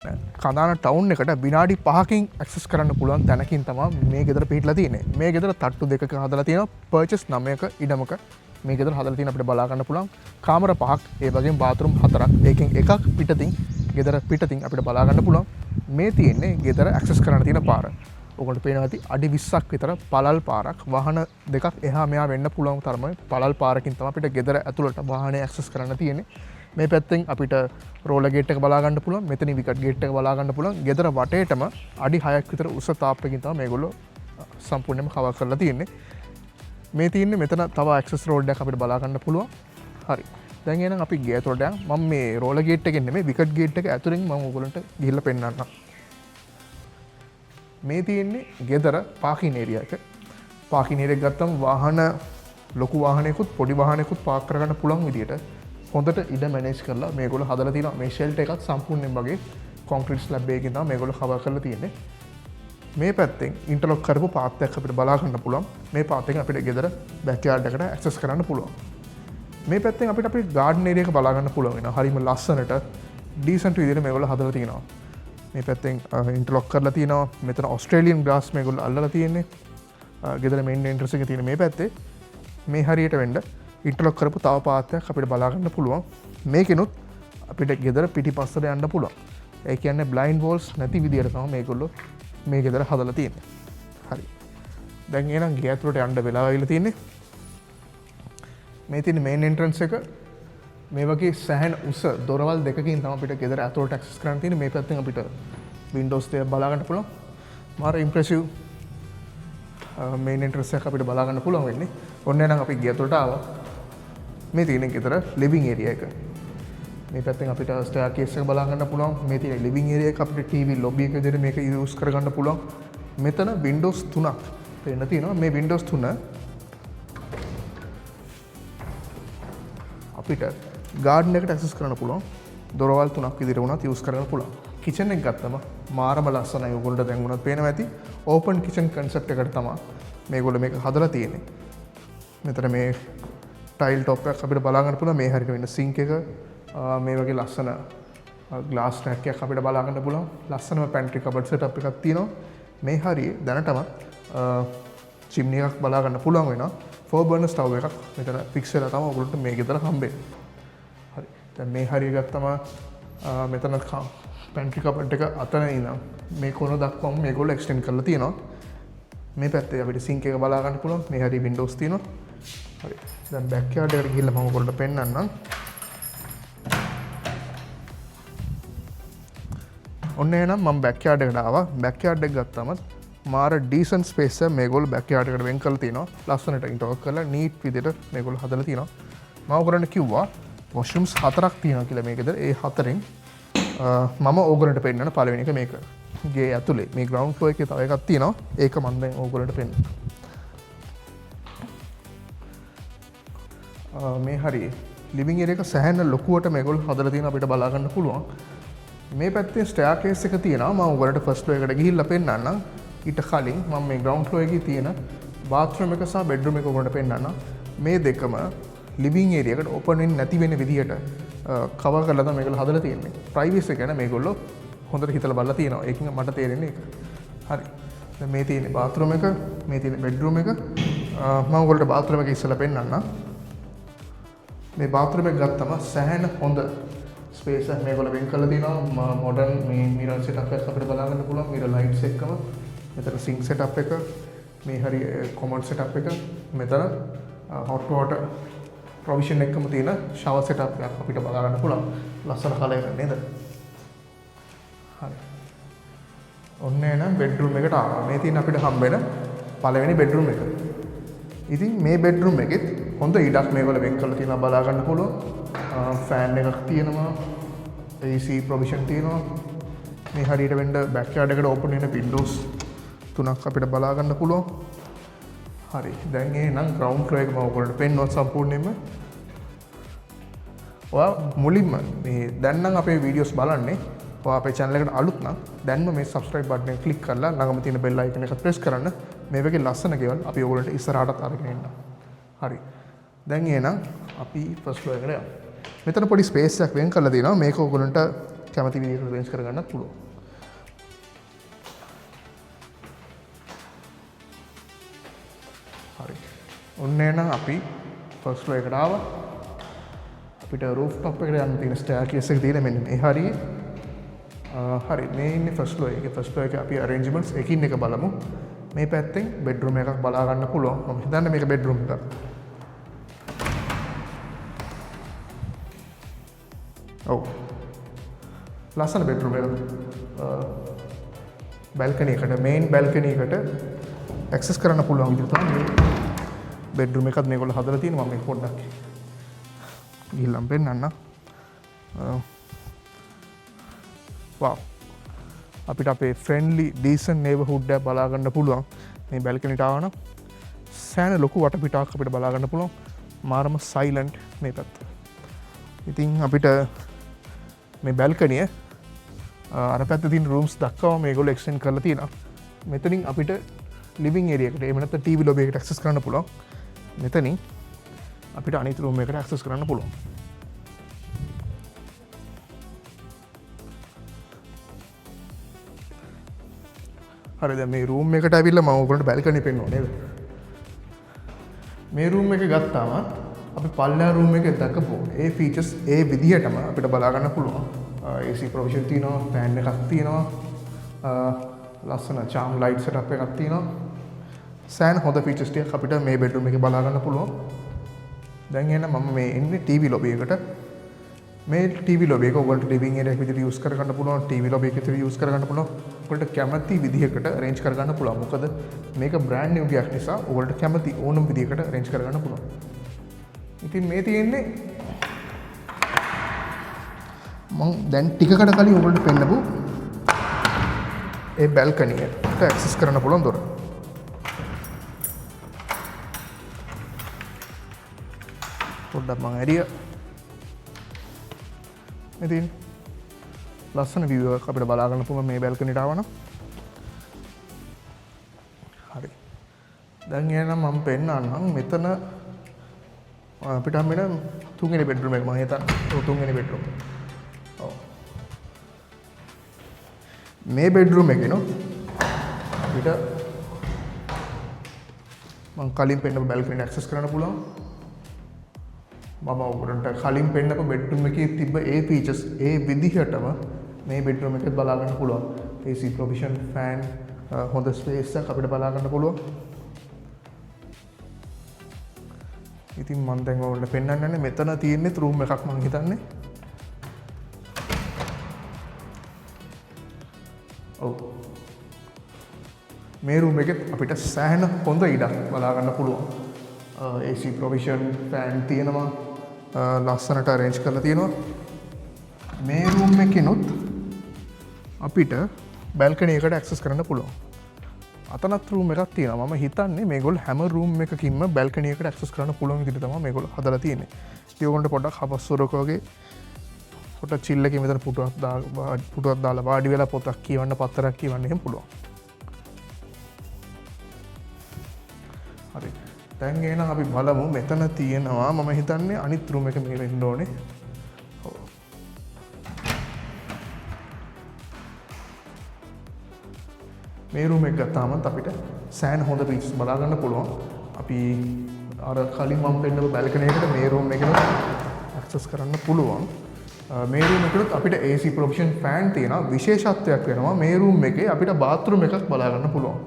Kandana town එකට විනාඩි 5කින් access කරන්න පුළුවන් තැනකින් තමයි මේ ගෙදර පිහිටලා තියෙන්නේ. මේ ගෙදර තට්ටු දෙකක හදලා තියෙනවා. පර්චස් 9ක ඉඩමක මේ ගෙදර හදලා තියෙන අපිට බලා ගන්න පුළුවන්. කාමර 5ක්, ඒ වගේම බාත්රූම් 4ක්. ඒකෙන් එකක් පිටතින් ගෙදර පිටතින් අපිට බලා ගන්න පුළුවන්. මේ තියෙන්නේ ගෙදර ඇක්සස් කරන්න තියෙන පාර. ඔයගොල්ලෝ පේනවා ඇති අඩි 20ක් විතර පළල් පාරක්. වාහන දෙකක් එහා මෙහා වෙන්න පුළුවන් තරමේ පළල් පාරකින් තමයි අපිට ගෙදර ඇතුළට වාහනේ ඇක්සස් කරන්න තියෙන්නේ. මේ පැත්තෙන් අපිට රෝල ගේට් එක බලා ගන්න පුළුවන්. මෙතනින් විකට් ගේට් එක බලා ගන්න පුළුවන්. ගෙදර වටේටම අඩි 6ක් විතර උස තාප්පකින් තමයි මේගොල්ලෝ සම්පූර්ණයෙන්ම කවර් කරලා තියෙන්නේ. මේ තියෙන්නේ මෙතන තව ඇක්සස් රෝඩ් එකක් අපිට බලා ගන්න පුළුවන්. හරි. දැන් එහෙනම් අපි ගේ ඇතුළට යමු. මම මේ රෝල ගේට් එකෙන් නෙමෙයි විකට් ගේට් එක ඇතුලෙන් මම ඔයගොල්ලන්ට ගිහිල්ලා පෙන්නන්නම්. මේ තියෙන්නේ ගෙදර පාකින් ඒරියා එක. පාකින් ඒරියා එක ගත්තම වාහන ලොකු වාහනයකුත් පොඩි වාහනයකුත් පාක් කරගන්න පුළුවන් විදියට හොඳට ඉඩ මැනේජ් කරලා මේගොල්ලෝ හදලා තියෙනවා. මේ ෂෙල්ටර් එකත් සම්පූර්ණයෙන් වගේ කොන්ක්‍රීට් ස්ලැබ් එකකින් තමයි මේගොල්ලෝ කවර් කරලා තියෙන්නේ. මේ පැත්තෙන් ඉන්ටර්ලොක් කරපු පාත් එකක් අපිට බලා ගන්න පුළුවන්. මේ පාත් එකෙන් අපිට ගෙදර බෑක්යාඩ් එකට ඇක්සස් කරන්න පුළුවන්. මේ පැත්තෙන් අපිට ගාඩන් ඒරියා එක බලා ගන්න පුළුවන් වෙනවා. හරිම ලස්සනට ඩීසන්ට් විදියට මේගොල්ලෝ හදලා තියෙනවා. මේ පැත්තෙන් ඉන්ටර්ලොක් කරලා තියෙනවා. මෙතන ඔස්ට්‍රේලියන් ග්‍රාස් මේගොල්ලෝ අල්ලලා තියෙන්නේ. ගෙදර මේන් එන්ට්‍රන්ස් එකේ තියෙන මේ පැත්තේ මේ හරියට වෙන්න ඉන්ටර්ලොක් කරපු තව පාත්යක් අපිට බලා ගන්න පුළුවන්. මේකෙනුත් අපිට ගෙදර පිටිපස්සට යන්න පුළුවන්. ඒ කියන්නේ බ්ලයින්ඩ් වෝල්ස් නැති විදියට තමයි මේගොල්ලෝ මේ ගෙදර හදලා තියෙන්නේ. හරි. දැන් එහෙනම් ගේ ඇතුළට යන්න වෙලා වෙලා තියෙන්නේ. මේ තියෙන මේන් එන්ට්‍රන්ස් එක මේ වගේ සෑහෙන උස දොරවල් දෙකකින් තමයි අපිට ගෙදර ඇතුළට ඇක්සස් කරන්න තියෙන්නේ. මේ පැත්තෙන් අපිට වින්ඩෝස් දෙක බලා ගන්න පුළුවන්. මාර ඉම්ප්‍රෙසිව් මේන් එන්ට්‍රන්ස් එක අපිට බලා ගන්න පුළුවන් වෙන්නේ. ඔන්න එහෙනම් අපි ගේ ඇතුළට ආවා. මේ තියෙන ගෙදර ලිවිං ඒරියා එක. මේ පැත්තෙන් අපිට ස්ටෙයාර්කේස් එක බලා ගන්න පුළුවන්. මේ තියෙන ලිවිං ඒරියා එක අපිට ටීවී ලොබි එක විදිහට මේක යූස් කරගන්න පුළුවන්. මෙතන වින්ඩෝස් 3ක් පේන්න තියෙනවා. මේ වින්ඩෝස් 3 අපිට ගාඩන් එකට ඇක්සස් කරන්න පුළුවන්. දොරවල් 3ක් විදිහට වුණත් යූස් කරගන්න පුළුවන්. කිචන් එක ගත්තම මාරම ලස්සනයි. ඔයගොල්ලන්ට දැන් වුණත් පේනවා ඇති. ඕපන් කිචන් කන්සෙප්ට් එකට තමයි මේගොල්ලෝ මේක හදලා තියෙන්නේ. මෙතන මේ ටයිල් ටොප් එකක් අපිට බලා ගන්න පුළුවන්. මේ හරියට වෙන සින්ක් එක මේ වගේ ලස්සන ග්ලාස් රැක් එකක් අපිට බලා ගන්න පුළුවන්. ලස්සනම පැන්ට්‍රි කබඩ් සෙටප් එකක් තියෙනවා. මේ හරියේ දැනටම චිම්නි එකක් බලා ගන්න පුළුවන් වෙනවා. 4 බර්නර් ස්ටව් එකක් මෙතන ෆික්ස් වෙලා තමයි ඔයගොල්ලන්ට මේ ගෙදර හම්බෙන්නේ. හරි. දැන් මේ හරිය ගත්තම මෙතන පැන්ට්‍රි කබඩ් එක අතන ඉඳන් මේ කොන දක්වාම මේගොල්ලෝ එක්ස්ටෙන්ඩ් කරලා තියෙනවා. මේ පැත්තේ අපිට සින්ක් එක බලා ගන්න පුළුවන්. මේ හරිය වින්ඩෝස් තියෙනවා. හරි. දැන් බෑක්යාඩ් එකට ගිහිල්ලා මම ඔයගොල්ලන්ට පෙන්නන්නම්. ඔන්න එහෙනම් මම බෑක්යාඩ් එකට ආවා. බෑක්යාඩ් එක ගත්තම මාර ඩීසන්ට් ස්පේස් එක මේගොල්ලෝ බෑක්යාඩ් එකට වෙන් කරලා තියෙනවා. ලස්සනට ඉන්ටර්ලොක් කරලා නීට් විදිහට මේගොල්ලෝ හදලා තියෙනවා. මම ඔයගොල්ලන්ට කිව්වා වොෂ්රූම්ස් 4ක් තියෙනවා කියලා මේකද. ඒ 4න් මම ඕගොල්ලන්ට පෙන්නන පළවෙනි එක මේක. ගේ ඇතුලේ මේ ග්‍රවුන්ඩ් ෆ්ලෝර් එකේ තව එකක් තියෙනවා. ඒක මම දැන් ඕගොල්ලන්ට පෙන්නනවා. මේ හරිය ලිවිං ඒරියා එක සෑහෙන ලොකුවට මේගොල්ලෝ හදලා තියෙන අපිට බලා ගන්න පුළුවන්. මේ පැත්තේ ස්ටෙයාර්කේස් එක තියෙනවා. මම ඔයගොල්ලන්ට ෆස්ට් ෆ්ලෝර් එකට ගිහිල්ලා පෙන්නන්නම්. ඊට කලින් මම මේ ග්‍රවුන්ඩ් ෆ්ලෝර් එකේ තියෙන බාත්රූම් එක සහ බෙඩ්රූම් එක ඔයගොල්ලන්ට පෙන්නන්නම්. මේ දෙකම ලිවිං ඒරියා එකට ඕපන් වෙන්නේ නැති වෙන විදිහට කවර් කරලා තමයි මේගොල්ලෝ හදලා තියෙන්නේ. ප්‍රයිවසි එක ගැන මේගොල්ලෝ හොඳට හිතලා බලලා තියෙනවා. ඒකෙන් මට තේරෙන්නේ ඒක. හරි. දැන් මේ තියෙන්නේ බාත්රූම් එක, මේ තියෙන්නේ බෙඩ්රූම් එක. මම ඔයගොල්ලන්ට බාත්රූම් එක ඉස්සෙල්ලා පෙන්නන්නම්. මේ බාත්රූම් එක ගත්තම සෑහෙන හොඳ ස්පේස් එකක් මේගොල්ලෝ වෙන් කරලා තියෙනවා. මොඩර්න් මේ මිරර් සෙටප් එකක් අපිට බලා ගන්න පුළුවන්. මිරර් ලයිට්ස් එක්කම මෙතන සින්ක් සෙටප් එක, මේ හරි කොමෝඩ් සෙටප් එක, මෙතන හොට් වෝටර් ප්‍රොවිෂන් එකකම තියෙන ෂවර් සෙටප් එකක් අපිට බලා ගන්න පුළුවන්. ලස්සන කලර් එකක් නේද? හරි. ඔන්න එහෙනම් බෙඩ්රූම් එකට ආවා. මේ තියෙන අපිට හම්බ වෙන පළවෙනි බෙඩ්රූම් එක. ඉතින් මේ බෙඩ්රූම් එකෙත් හොඳ ඉඩක් මේගොල්ලෝ වෙන් කරලා තියෙනවා බලා ගන්න පුළුවන්. ෆෑන් එකක් තියෙනවා. AC ප්‍රොවිෂන් තියෙනවා. මේ හරියට වෙන්න බෑක්යාඩ් එකට ඕපන් වෙන වින්ඩෝස් 3ක් අපිට බලා ගන්න පුළුවන්. හරි. දැන් එහෙනම් ග්‍රවුන්ඩ් ෆ්ලෝර් එක මම ඔයගොල්ලන්ට පෙන්වනවා සම්පූර්ණයෙන්ම. ඔයා මුලින්ම මේ දැන් නම් අපේ වීඩියෝස් බලන්නේ. ඔයා අපේ channel එකට අලුත් නම් දැන්ම මේ subscribe button එක click කරලා ළඟම තියෙන bell icon එක press කරන්න. මේ වගේ ලස්සන ගෙවල් අපි ඔයගොල්ලන්ට ඉස්සරහටත් අරගෙන එන්න. හරි. දැන් එහෙනම් අපි ෆස්ට් ෆ්ලෝර් එකට යමු. මෙතන පොඩි ස්පේස් එකක් වෙන් කරලා තියෙනවා. මේක ඔයගොල්ලන්ට කැමති විදිහට arrange කරගන්නත් පුළුවන්. හරි. ඔන්න එහෙනම් අපි first floor එකට ආවා. අපිට roof top එකට යන්න තියෙන staircase එක තියෙන මෙන්න මේ හරියේ. හරි මේ ඉන්නේ first floor එකේ. first floor එකේ අපි arrangements එකින් එක බලමු. මේ පැත්තෙන් bedroom එකක් බලා ගන්න පුළුවන්. මම හිතන්නේ මේක bedroom එකක්. ඔව්. ලස්සන bedroom එකක්. balcony එකට main balcony එකට access කරන්න පුළුවන් විදිහට තමයි bedroom එකත් මේගොල්ලෝ හදලා තියෙනවා. මම මේක පොඩ්ඩක් ගිහිල්ලා පෙන්නන්න. wow. අපිට අපේ friendly decent neighborhood එක බලා ගන්න පුළුවන්. මේ balcony එක ආවනම් සෑහෙන ලොකු වටපිටාවක් අපිට බලා ගන්න පුළුවන්. මාරම silent මේ පැත්ත. ඉතින් අපිට මේ balcony අර පැත්තේ තියෙන rooms දක්වාම මේගොල්ලෝ extend කරලා තියෙනවා. මෙතනින් අපිට living area එකට එහෙම නැත්නම් TV lobby එකට access කරන්න පුළුවන්. මෙතනින් අපිට අනිත් room එකට access කරන්න පුළුවන්. හරි දැන් මේ room එකට ඇවිල්ලා මම ඔයගොල්ලන්ට balcony පෙන්වනවා නේද? මේ room එක ගත්තාම අපි පල්ලා room එකේ දැකපු ඒ features ඒ විදිහටම අපිට බලා ගන්න පුළුවන්. AC provision තියෙනවා, fan එකක් තියෙනවා, ලස්සන charm light setup එකක් තියෙනවා. සෑහෙන හොඳ features ටිකක් අපිට මේ bedroom එකේ බලා ගන්න පුළුවන්. දැන් එහෙනම් මම මේ ඉන්නේ TV lobby එකට. මේ TV lobby එක ඔයගොල්ලන්ට living area එක විදිහට use කර ගන්න පුළුවන්. TV lobby එක විදිහට use කර ගන්න පුළුවන්. ඔයගොල්ලන්ට කැමති විදිහකට arrange කර ගන්න පුළුවන්. මොකද මේක brand new ගයක් නිසා ඔයගොල්ලන්ට කැමති ඕනම විදිහකට arrange කර ගන්න පුළුවන්. ඉතින් මේ තියෙන්නේ මම දැන් ටිකකට කලින් ඔයගොල්ලන්ට පෙන්නපු ඒ balcony එකට access කරන්න පුළුවන් දොර. පොඩ්ඩක් මම ඇරියා ඉතින් ලස්සන view එකක් අපිට බලා ගන්න පුළුවන් මේ balcony එකට ආවනම්. හරි. දැන් එහෙනම් මම පෙන්නන්නම් මෙතන අපිට හම්බ වෙන තුන්වෙනි bedroom එක මම හිතන්නේ තුන්වෙනි bedroom. ඔව්. මේ bedroom එකේ නෝ අපිට මම කලින් පෙන්නපු balcony එක access කරන්න පුළුවන්. මම ඔයගොල්ලන්ට කලින් පෙන්නපු bedroom එකේ තිබ්බ ඒ features ඒ විදිහටම මේ bedroom එකේ බලා ගන්න පුළුවන්. AC provision, fan, හොඳ space එකක් අපිට බලා ගන්න පුළුවන්. ඉතින් මම දැන් ඔයගොල්ලන්ට පෙන්නන්නේ මෙතන තියෙන්නේ room එකක් මම හිතන්නේ. ඔව්. මේ room එකේ අපිට සෑහෙන හොඳ ඉඩක් බලා ගන්න පුළුවන්. AC provision, fan තියෙනවා. ලස්සනට arrange කරලා තියෙනවා. මේ room එකේනොත් අපිට balcony එකට access කරන්න පුළුවන්. අතනත් room එකක් තියෙනවා. මම හිතන්නේ මේගොල්ලෝ හැම room එකකින්ම balcony එකට access කරන්න පුළුවන් විදිහට තමයි මේගොල්ලෝ හදලා තියෙන්නේ. ඉතින් ඔයගොල්ලන්ට පොඩ්ඩක් හවස්වරක වගේ පොඩ්ඩක් chill එකේ මෙතන පුටුවක් දාලා වාඩි වෙලා පොතක් කියවන්න, පත්තරයක් කියවන්න එහෙම පුළුවන්. හරි. දැන් එහෙනම් අපි බලමු මෙතන තියෙනවා මම හිතන්නේ අනිත් room එක මේ වෙන්න ඕනේ. ඔව්. මේ room එක ගත්තාම අපිට සෑහෙන හොඳ features බලා ගන්න පුළුවන්. අපි අර කලින් මම පෙන්නපු balcony එකට මේ room එකට access කරන්න පුළුවන්. මේ room එකට අපිට AC provision fan තියෙනවා. විශේෂත්වයක් වෙනවා මේ room එකේ අපිට bathroom එකක් බලා ගන්න පුළුවන්.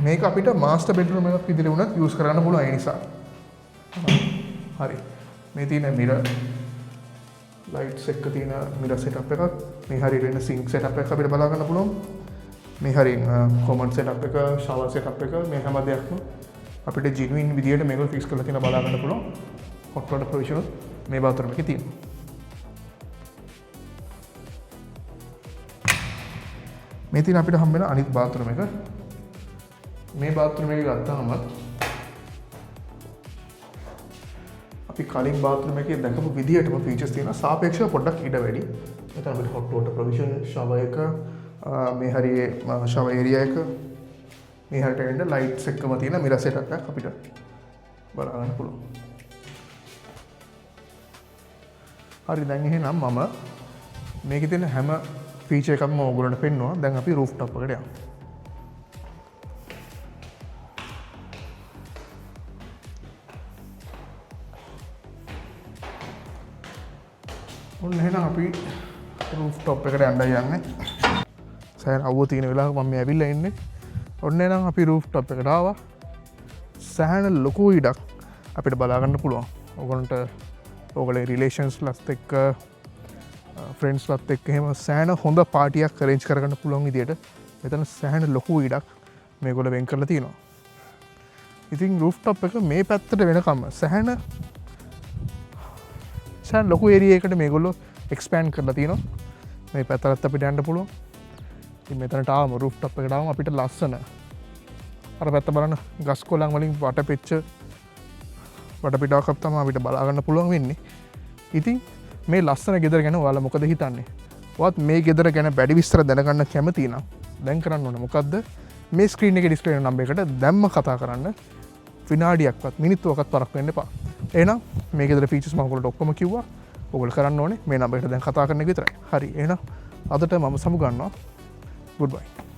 මේක අපිට master bedroom එකක් විදිහට වුණත් use කරන්න පුළුවන් ඒ නිසා. හරි. මේ තියෙන mirror lights එක තියෙන mirror setup එකක්. මේ හරියට වෙන sink setup එකක් අපිට බලා ගන්න පුළුවන්. මේ හරියෙන් common setup එක, shower setup එක මේ හැම දෙයක්ම අපිට genuine විදිහට මේක fix කරලා තියෙන බලා ගන්න පුළුවන්. hot water provision මේ bathroom එකේ තියෙනවා. මේ තියෙන අපිට හම්බ වෙන අනිත් bathroom එක. මේ bathroom එක ගත්තාම අපි කලින් bathroom එකේ දැකපු විදිහටම features තියෙනවා. සාපේක්ෂව පොඩ්ඩක් ඉඩ වැඩි. මෙතන අපිට hot water provision, shower එක, මේ හරියේ shower area එක, මේ හරියට එන්න lights එක්කම තියෙන mirror setup එකක් අපිට බලා ගන්න පුළුවන්. හරි දැන් එහෙනම් මම මේක තියෙන හැම ෆීචර් එකක්ම ඕගොල්ලන්ට පෙන්වනවා. දැන් අපි රූෆ් টොප් එකට යමු. ඔන්න එහෙනම් අපි රූෆ් টොප් එකට යන්නේ. සෑහෙන අවුව තියෙන වෙලාවක මම මේ ඇවිල්ලා ඉන්නේ. ඔන්න එහෙනම් අපි රූෆ් টොප් එකට ආවා. සෑහෙන ලොකු ඉඩක් අපිට බලා ගන්න පුළුවන්. ඔයගොල්ලන්ට ඔයගොල්ලේ රිලේෂන්ස් ලත් එක්ක ෆ්‍රෙන්ඩ්ස් ලත් එක්ක එහෙම සෑහෙන හොඳ පාටියක් අරේන්ජ් කරගන්න පුළුවන් විදියට මෙතන සෑහෙන ලොකු ඉඩක් මේගොල්ලෝ වෙන් කරලා තියෙනවා. ඉතින් රූෆ් টොප් එක මේ පැත්තට වෙනකම්ම සෑහෙන ලොකු ඒරියා එකකට මේගොල්ලෝ එක්ස්පෑන්ඩ් කරලා තියෙනවා. මේ පැත්තට අපිට යන්න පුළුවන්. ඉතින් මෙතනට ආවම රූෆ් টොප් එකට ආවම අපිට ලස්සන අර පැත්ත බලන්න ගස් කොළන් වලින් වටපිච්ච වටපිටාවක් තමයි අපිට බලා ගන්න පුළුවන් වෙන්නේ. ඉතින් මේ ලස්සන ගෙදර ගැන ඔයාලා මොකද හිතන්නේ? ඔයත් මේ ගෙදර ගැන වැඩි විස්තර දැනගන්න කැමති නම් දැන් කරන්න ඕනේ මොකද්ද? මේ ස්ක්‍රීන් එකේ ඩිස්ප්ලේ වෙන නම්බර් එකට දැම්ම කතා කරන්න. විනාඩියක්වත් මිනිත්තුවක්වත් පරක් වෙන්න එපා. එහෙනම් මේ ගෙදර ෆීචර්ස් මම ඔයගොල්ලන්ට ඔක්කොම කිව්වා. ඔයගොල්ලෝ කරන්න ඕනේ මේ නම්බර් එකට දැන් කතා කරන එක විතරයි. හරි. එහෙනම් අදට මම සමු ගන්නවා. Goodbye.